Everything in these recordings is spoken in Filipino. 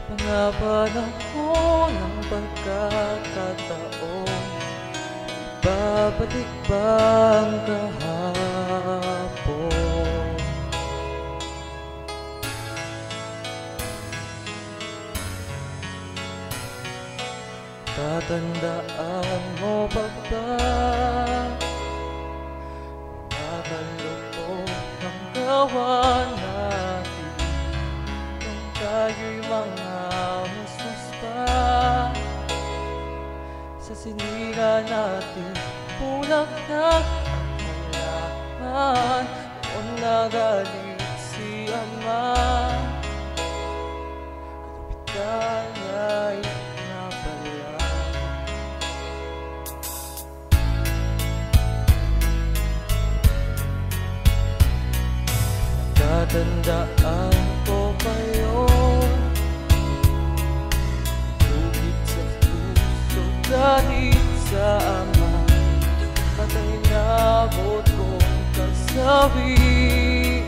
Mga panahon ng pagkakataon, babalik bang kahapon? Tatandaan mo ba nakaloob ang gawa natin nung tayo'y mga musmus pa? Sa sinira natin bulaklak ang halaman, noon nagalit si Ama, kapitan niya'y napala. Tatandaan ko pa yun, lugit sa puso galit sa Ama, patay na abot kong kasawian.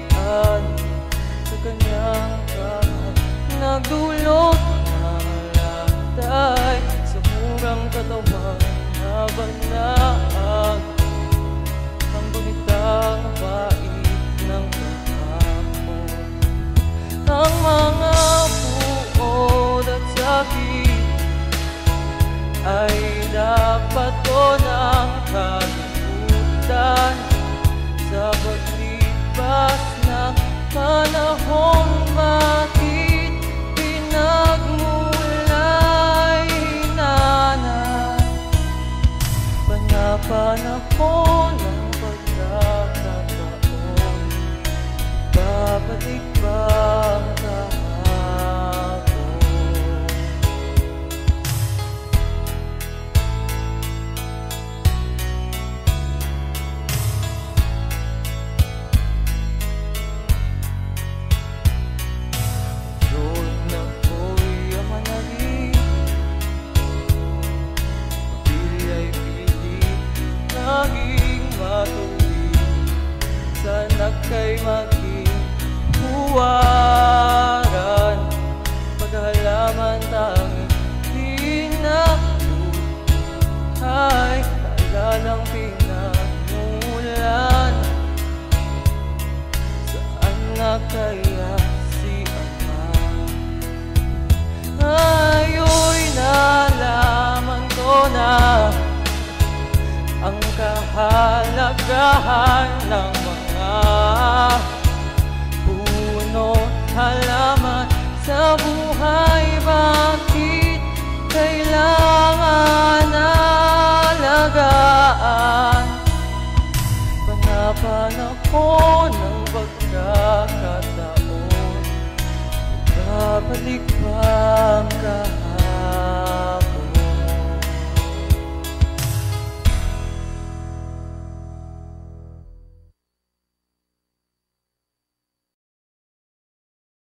Sa kanyang kamay nagdulot ng latay, sa murang katawan na banaan ang gunitang pait ng kahapon. Ang mga puod at sakit ay dapat ko nang kalimutan sa paglipas ng panahon. Bakit pinagmulay hinanap mga panahon ng pagkakataon, babalik bang kahapon? Road na ko'y manali, pili ay pili, naging matuwid, sana kay maging huwaran, paghalaman tanging pinabuhay, naalalang pinagmulan. Saan na kaya si Ama? Ngayon'y nalaman ko na ang kahalagahan ng mga puno't halaman sa buhay. Bakit kailangan alagaan? Mga panahon ng pagkakataon, babalik bang kahapon?